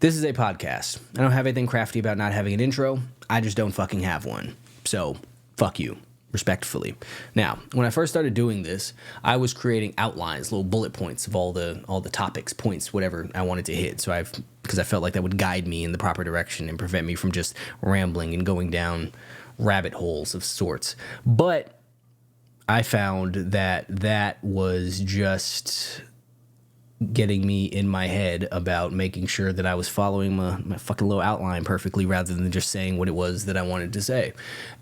This is a podcast. I don't have anything crafty about not having an intro. I just don't fucking have one. So, fuck you, respectfully. Now, when I first started doing this, I was creating outlines, little bullet points of all the topics, points, whatever I wanted to hit. So because I felt like that would guide me in the proper direction and prevent me from just rambling and going down rabbit holes of sorts. But I found that was just getting me in my head about making sure that I was following my fucking little outline perfectly rather than just saying what it was that I wanted to say.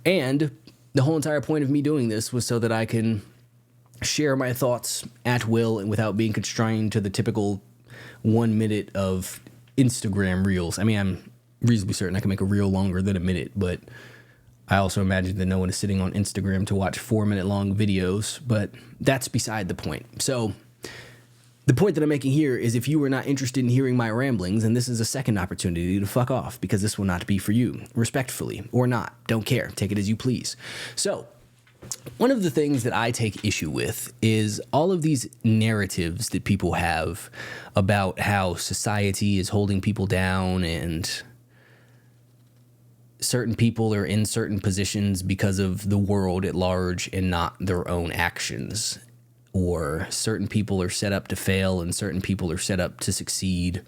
And the whole entire point of me doing this was so that I can share my thoughts at will and without being constrained to the typical 1 minute of Instagram reels. I mean, I'm reasonably certain I can make a reel longer than a minute, but I also imagine that no one is sitting on Instagram to watch 4-minute long videos, but that's beside the point. So the point that I'm making here is if you are not interested in hearing my ramblings, and this is a second opportunity to fuck off, because this will not be for you, respectfully, or not. Don't care. Take it as you please. So, one of the things that I take issue with is all of these narratives that people have about how society is holding people down and certain people are in certain positions because of the world at large and not their own actions. Or certain people are set up to fail and certain people are set up to succeed.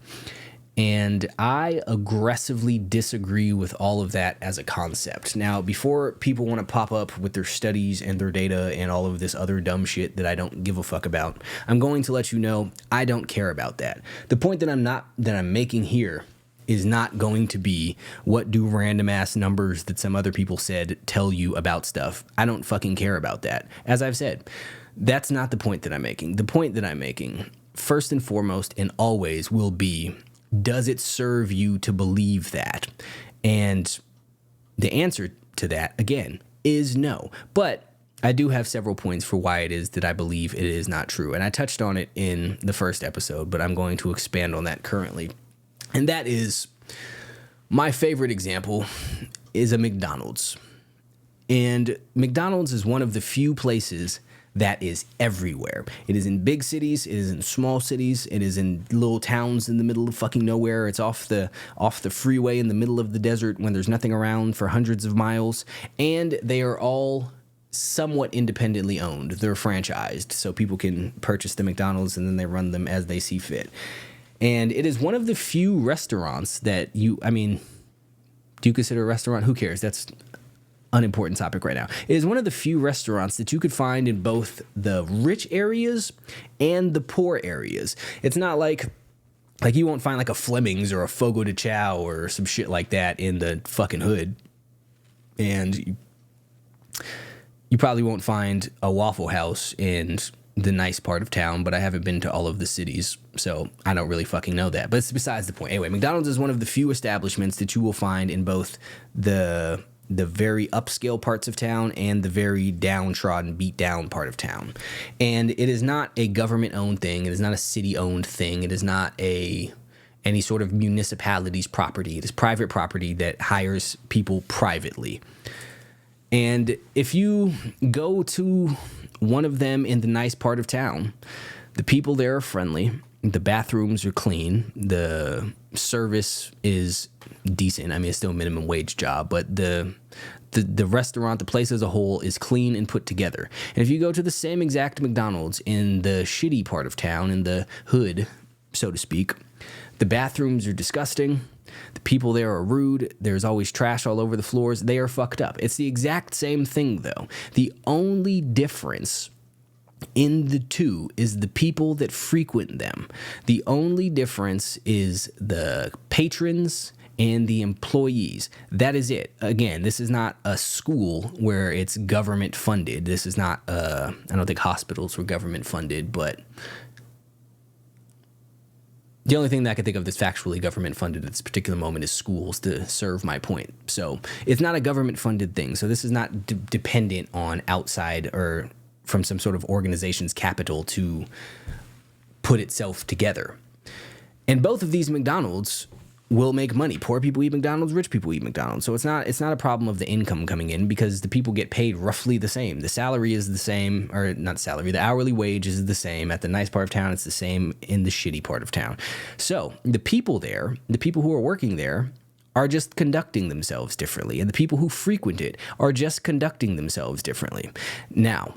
And I aggressively disagree with all of that as a concept. Now, before people want to pop up with their studies and their data and all of this other dumb shit that I don't give a fuck about, I'm going to let you know I don't care about that. The point that I'm making here is not going to be what do random ass numbers that some other people said tell you about stuff. I don't fucking care about that. As I've said, that's not the point that I'm making. The point that I'm making, first and foremost and always, will be, does it serve you to believe that? And the answer to that, again, is no. But I do have several points for why it is that I believe it is not true. And I touched on it in the first episode, but I'm going to expand on that currently. And that is, my favorite example is a McDonald's. And McDonald's is one of the few places that is everywhere. It is in big cities, it is in small cities, it is in little towns in the middle of fucking nowhere. It's off the freeway in the middle of the desert when there's nothing around for hundreds of miles. And they are all somewhat independently owned. They're franchised, so people can purchase the McDonald's and then they run them as they see fit. And it is one of the few restaurants that do you consider a restaurant? Who cares? That's unimportant topic right now. It is one of the few restaurants that you could find in both the rich areas and the poor areas. It's not like you won't find like a Fleming's or a Fogo de Chao or some shit like that in the fucking hood. And you probably won't find a Waffle House in the nice part of town, but I haven't been to all of the cities, so I don't really fucking know that. But it's besides the point. Anyway, McDonald's is one of the few establishments that you will find in both the very upscale parts of town and the very downtrodden, beat down part of town. And it is not a government-owned thing. It is not a city-owned thing. It is not any sort of municipality's property. It is private property that hires people privately. And if you go to one of them in the nice part of town, the people there are friendly, the bathrooms are clean, the service is decent. I mean, it's still a minimum wage job, but the restaurant, the place as a whole, is clean and put together. And if you go to the same exact McDonald's in the shitty part of town, in the hood, so to speak, the bathrooms are disgusting. The people there are rude. There's always trash all over the floors. They are fucked up. It's the exact same thing, though. The only difference in the two is the people that frequent them. The only difference is the patrons and the employees. That is it. Again, this is not a school where it's government funded. This is not, I don't think hospitals were government funded, but the only thing that I can think of that's factually government funded at this particular moment is schools, to serve my point. So it's not a government funded thing. So this is not dependent on outside or from some sort of organization's capital to put itself together. And both of these McDonald's will make money. Poor people eat McDonald's, rich people eat McDonald's. So it's not a problem of the income coming in, because the people get paid roughly the same. The salary is the same, or not salary, the hourly wage is the same. At the nice part of town, it's the same in the shitty part of town. So the people there, the people who are working there, are just conducting themselves differently. And the people who frequent it are just conducting themselves differently. Now,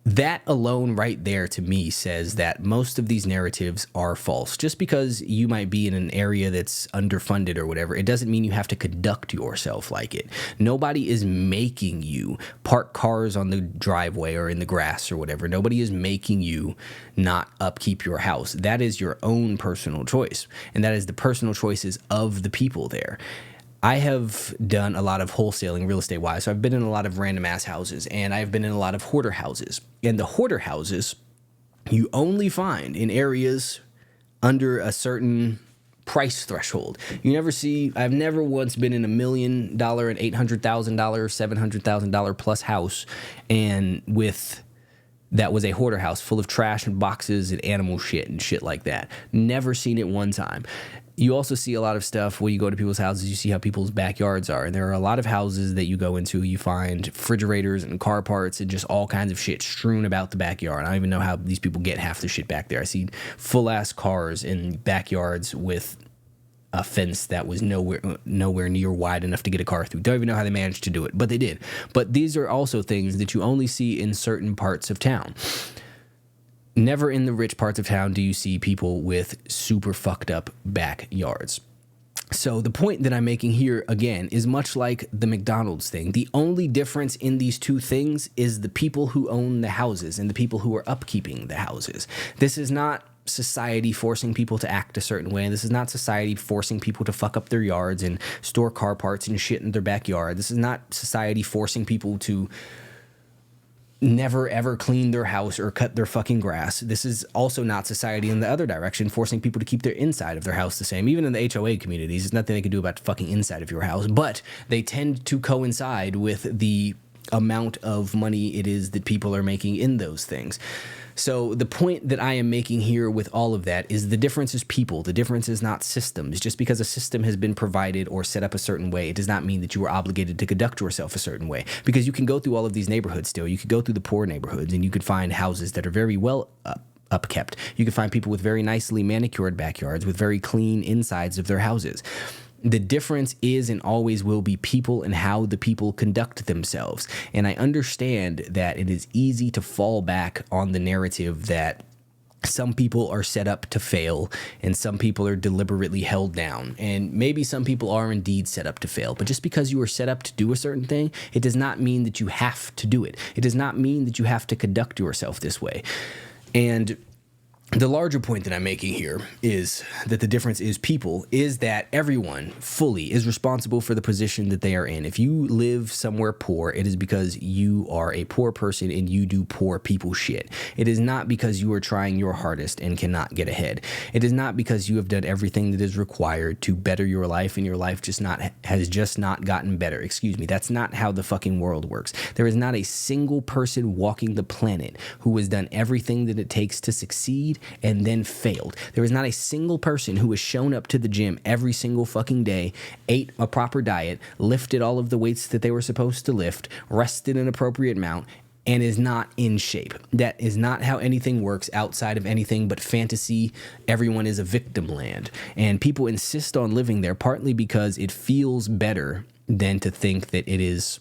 that alone right there to me says that most of these narratives are false. Just because you might be in an area that's underfunded or whatever, it doesn't mean you have to conduct yourself like it. Nobody is making you park cars on the driveway or in the grass or whatever. Nobody is making you not upkeep your house. That is your own personal choice. And that is the personal choices of the people there. I have done a lot of wholesaling real estate wise. So I've been in a lot of random ass houses, and I've been in a lot of hoarder houses. And the hoarder houses you only find in areas under a certain price threshold. I've never once been in $1 million and $800,000, $700,000 plus house, and that was a hoarder house full of trash and boxes and animal shit and shit like that. Never seen it one time. You also see a lot of stuff where you go to people's houses, you see how people's backyards are. And there are a lot of houses that you go into, you find refrigerators and car parts and just all kinds of shit strewn about the backyard. I don't even know how these people get half the shit back there. I see full-ass cars in backyards with a fence that was nowhere near wide enough to get a car through. Don't even know how they managed to do it, but they did. But these are also things that you only see in certain parts of town. Never in the rich parts of town do you see people with super fucked up backyards. So the point that I'm making here, again, is much like the McDonald's thing. The only difference in these two things is the people who own the houses and the people who are upkeeping the houses. This is not society forcing people to act a certain way. And this is not society forcing people to fuck up their yards and store car parts and shit in their backyard. This is not society forcing people to never ever clean their house or cut their fucking grass. This is also not society in the other direction, forcing people to keep their inside of their house the same. Even in the HOA communities, there's nothing they can do about the fucking inside of your house, but they tend to coincide with the amount of money it is that people are making in those things. So the point that I am making here with all of that is the difference is people. The difference is not systems. Just because a system has been provided or set up a certain way, it does not mean that you are obligated to conduct yourself a certain way. Because you can go through all of these neighborhoods still. You could go through the poor neighborhoods and you could find houses that are very well upkept. You can find people with very nicely manicured backyards with very clean insides of their houses. The difference is and always will be people and how the people conduct themselves. And I understand that it is easy to fall back on the narrative that some people are set up to fail and some people are deliberately held down. And maybe some people are indeed set up to fail. But just because you are set up to do a certain thing, it does not mean that you have to do it. It does not mean that you have to conduct yourself this way. And the larger point that I'm making here is that the difference is people, is that everyone fully is responsible for the position that they are in. If you live somewhere poor, it is because you are a poor person and you do poor people shit. It is not because you are trying your hardest and cannot get ahead. It is not because you have done everything that is required to better your life and your life has just not gotten better. Excuse me. That's not how the fucking world works. There is not a single person walking the planet who has done everything that it takes to succeed and then failed. There is not a single person who has shown up to the gym every single fucking day, ate a proper diet, lifted all of the weights that they were supposed to lift, rested an appropriate amount, and is not in shape. That is not how anything works outside of anything but fantasy. Everyone is a victim land. And people insist on living there partly because it feels better than to think that it is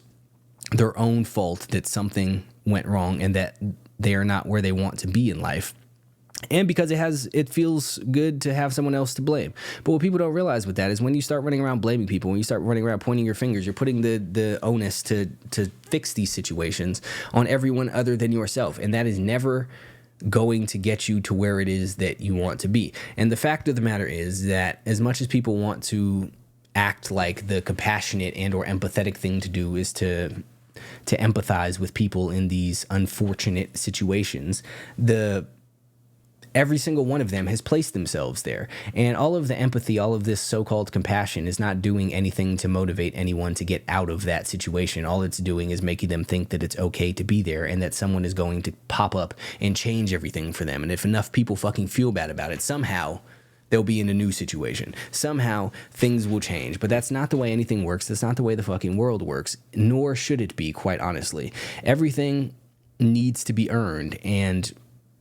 their own fault that something went wrong and that they are not where they want to be in life. And because it feels good to have someone else to blame. But what people don't realize with that is when you start running around blaming people, when you start running around pointing your fingers, you're putting the onus to fix these situations on everyone other than yourself. And that is never going to get you to where it is that you want to be. And the fact of the matter is that as much as people want to act like the compassionate and or empathetic thing to do is to empathize with people in these unfortunate situations, every single one of them has placed themselves there. And all of the empathy, all of this so-called compassion is not doing anything to motivate anyone to get out of that situation. All it's doing is making them think that it's okay to be there and that someone is going to pop up and change everything for them. And if enough people fucking feel bad about it, somehow they'll be in a new situation. Somehow things will change, but that's not the way anything works. That's not the way the fucking world works, nor should it be, quite honestly. Everything needs to be earned, and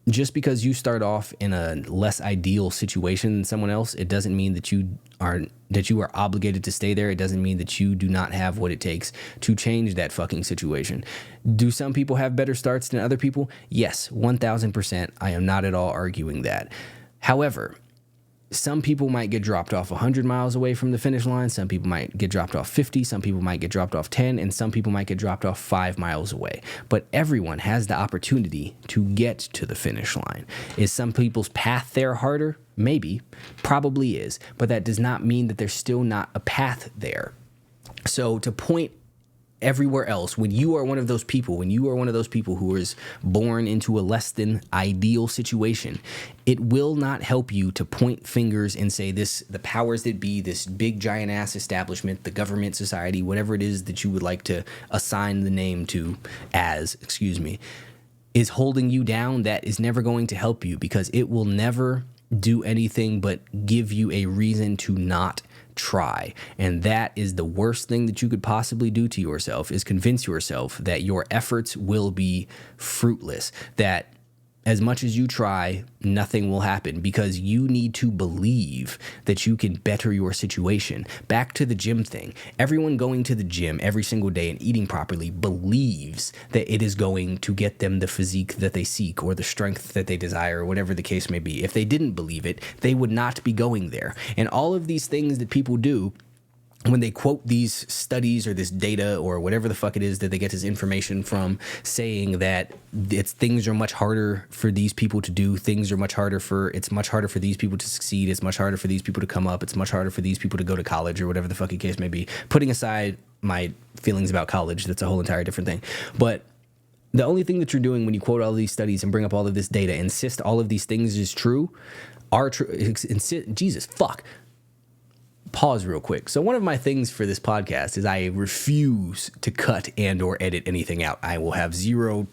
just because you start off in a less ideal situation than someone else, it doesn't mean that you are obligated to stay there. It doesn't mean that you do not have what it takes to change that fucking situation. Do some people have better starts than other people? Yes, 1000%. I am not at all arguing that. However, some people might get dropped off 100 miles away from the finish line. Some people might get dropped off 50. Some people might get dropped off 10. And some people might get dropped off 5 miles away. But everyone has the opportunity to get to the finish line. Is some people's path there harder? Maybe. Probably is. But that does not mean that there's still not a path there. So to point everywhere else, when you are one of those people who is born into a less than ideal situation, it will not help you to point fingers and say the powers that be, this big giant ass establishment, the government, society, whatever it is that you would like to assign the name to is holding you down. That is never going to help you, because it will never do anything but give you a reason to not try. And that is the worst thing that you could possibly do to yourself, is convince yourself that your efforts will be fruitless, that as much as you try, nothing will happen, because you need to believe that you can better your situation. Back to the gym thing. Everyone going to the gym every single day and eating properly believes that it is going to get them the physique that they seek, or the strength that they desire, or whatever the case may be. If they didn't believe it, they would not be going there. And all of these things that people do, when they quote these studies or this data or whatever the fuck it is that they get this information from, saying that things are much harder for these people to do, it's much harder for these people to succeed, it's much harder for these people to come up, it's much harder for these people to go to college, or whatever the fucking case may be. Putting aside my feelings about college, that's a whole entire different thing. But the only thing that you're doing when you quote all of these studies and bring up all of this data, insist all of these things are true, Jesus, fuck. Pause real quick. So one of my things for this podcast is I refuse to cut and or edit anything out. I will have 0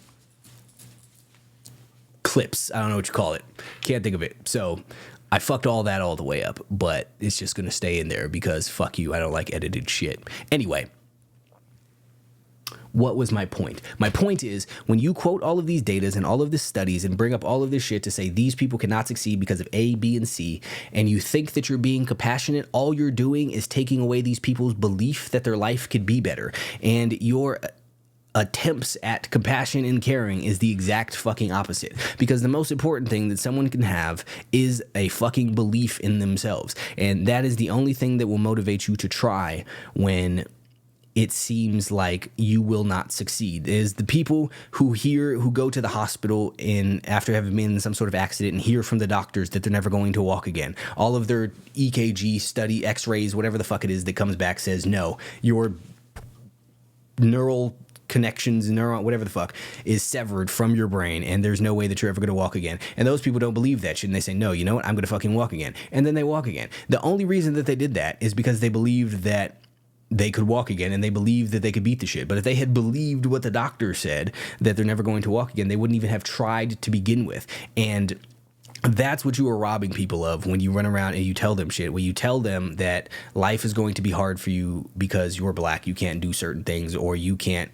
clips. I don't know what you call it. Can't think of it. So I fucked all that all the way up, but it's just going to stay in there because fuck you. I don't like edited shit. Anyway. What was my point? My point is, when you quote all of these datas and all of these studies and bring up all of this shit to say these people cannot succeed because of A, B, and C, and you think that you're being compassionate, all you're doing is taking away these people's belief that their life could be better. And your attempts at compassion and caring is the exact fucking opposite. Because the most important thing that someone can have is a fucking belief in themselves. And that is the only thing that will motivate you to try when it seems like you will not succeed. Is the people who go to the hospital after having been in some sort of accident and hear from the doctors that they're never going to walk again. All of their EKG study, x-rays, whatever the fuck it is that comes back says, no, your neural connections, whatever the fuck, is severed from your brain, and there's no way that you're ever going to walk again. And those people don't believe that shit, and they say, no, you know what, I'm going to fucking walk again. And then they walk again. The only reason that they did that is because they believed that they could walk again, and they believed that they could beat the shit. But if they had believed what the doctor said, that they're never going to walk again, they wouldn't even have tried to begin with. And that's what you are robbing people of when you run around and you tell them shit. When you tell them that life is going to be hard for you because you're black, you can't do certain things, or you can't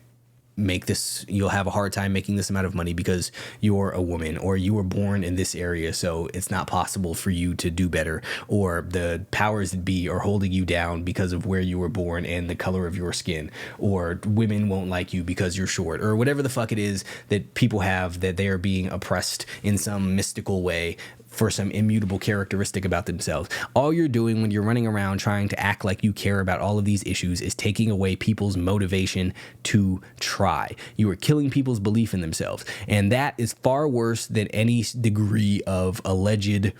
you'll have a hard time making this amount of money because you're a woman, or you were born in this area, so it's not possible for you to do better, or the powers that be are holding you down because of where you were born and the color of your skin, or women won't like you because you're short, or whatever the fuck it is that people have, that they are being oppressed in some mystical way for some immutable characteristic about themselves. All you're doing when you're running around trying to act like you care about all of these issues is taking away people's motivation to try. You are killing people's belief in themselves. And that is far worse than any degree of alleged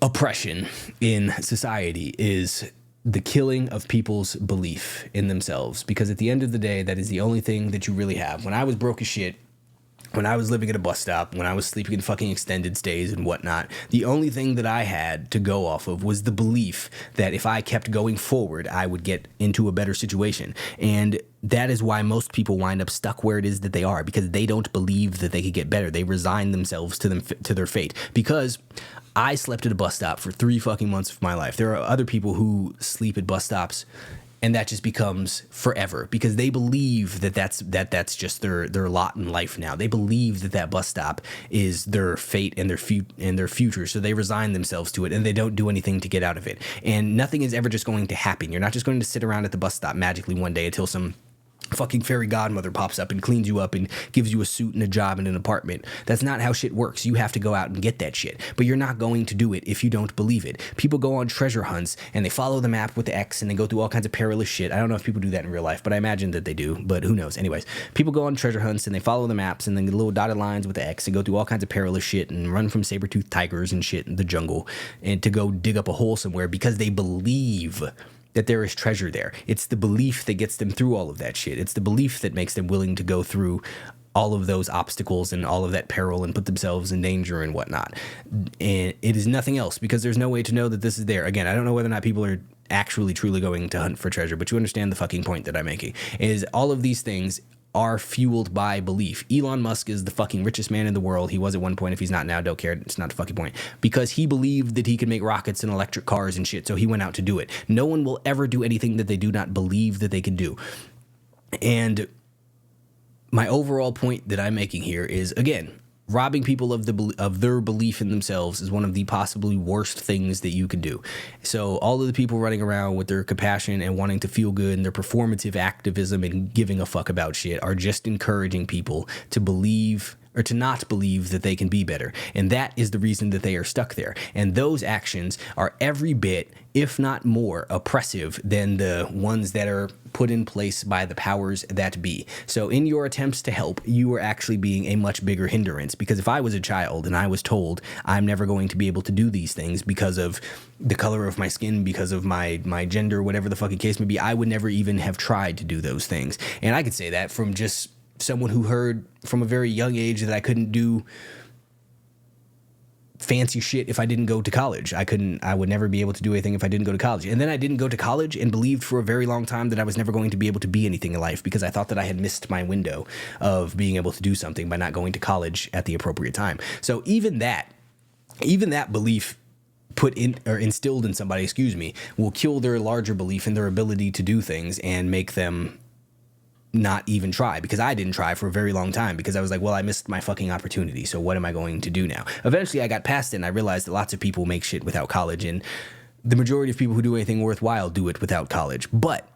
oppression in society, is the killing of people's belief in themselves. Because at the end of the day, that is the only thing that you really have. When I was broke as shit, when I was living at a bus stop, when I was sleeping in fucking extended stays and whatnot, the only thing that I had to go off of was the belief that if I kept going forward, I would get into a better situation. And that is why most people wind up stuck where it is that they are, because they don't believe that they could get better. They resign themselves to their fate. Because I slept at a bus stop for 3 fucking months of my life. There are other people who sleep at bus stops and that just becomes forever, because they believe that that's just their lot in life now. They believe that that bus stop is their fate and their future, so they resign themselves to it and they don't do anything to get out of it. And nothing is ever just going to happen. You're not just going to sit around at the bus stop magically one day until some fucking fairy godmother pops up and cleans you up and gives you a suit and a job and an apartment. That's not how shit works. You have to go out and get that shit. But you're not going to do it if you don't believe it. People go on treasure hunts and they follow the map with the X and they go through all kinds of perilous shit. I don't know if people do that in real life, but I imagine that they do, but who knows. Anyways, people go on treasure hunts and they follow the maps and then the little dotted lines with the X and go through all kinds of perilous shit and run from saber-toothed tigers and shit in the jungle and to go dig up a hole somewhere because they believe that there is treasure there. It's the belief that gets them through all of that shit. It's the belief that makes them willing to go through all of those obstacles and all of that peril and put themselves in danger and whatnot. And it is nothing else, because there's no way to know that this is there. Again, I don't know whether or not people are actually truly going to hunt for treasure, but you understand the fucking point that I'm making. Is all of these things are fueled by belief. Elon Musk is the fucking richest man in the world. He was at one point. If he's not now, don't care. It's not the fucking point. Because he believed that he could make rockets and electric cars and shit, so he went out to do it. No one will ever do anything that they do not believe that they can do. And my overall point that I'm making here is, again, robbing people of their belief in themselves is one of the possibly worst things that you can do. So all of the people running around with their compassion and wanting to feel good and their performative activism and giving a fuck about shit are just encouraging people to believe or to not believe that they can be better. And that is the reason that they are stuck there. And those actions are every bit, if not more, oppressive than the ones that are put in place by the powers that be. So in your attempts to help, you are actually being a much bigger hindrance. Because if I was a child and I was told I'm never going to be able to do these things because of the color of my skin, because of my gender, whatever the fucking case may be, I would never even have tried to do those things. And I could say that from just someone who heard from a very young age that I couldn't do fancy shit if I didn't go to college. I would never be able to do anything if I didn't go to college. And then I didn't go to college and believed for a very long time that I was never going to be able to be anything in life, because I thought that I had missed my window of being able to do something by not going to college at the appropriate time. So even that belief put in or instilled in somebody, will kill their larger belief in their ability to do things and make them not even try. Because I didn't try for a very long time, because I was like, well, I missed my fucking opportunity, so what am I going to do now? Eventually I got past it and I realized that lots of people make shit without college, and the majority of people who do anything worthwhile do it without college. But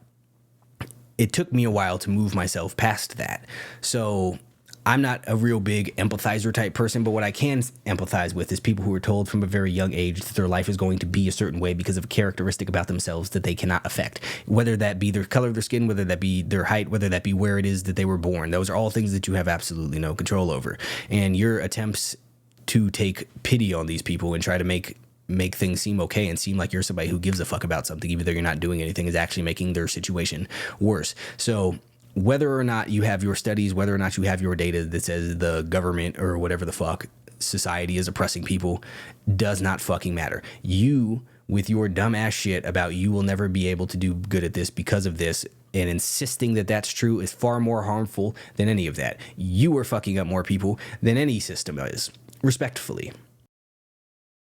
it took me a while to move myself past that. So I'm not a real big empathizer type person, but what I can empathize with is people who are told from a very young age that their life is going to be a certain way because of a characteristic about themselves that they cannot affect. Whether that be their color of their skin, whether that be their height, whether that be where it is that they were born. Those are all things that you have absolutely no control over. And your attempts to take pity on these people and try to make things seem okay and seem like you're somebody who gives a fuck about something, even though you're not doing anything, is actually making their situation worse. So whether or not you have your studies, whether or not you have your data that says the government or whatever the fuck society is oppressing people, does not fucking matter. You, with your dumbass shit about you will never be able to do good at this because of this, and insisting that that's true, is far more harmful than any of that. You are fucking up more people than any system is, respectfully.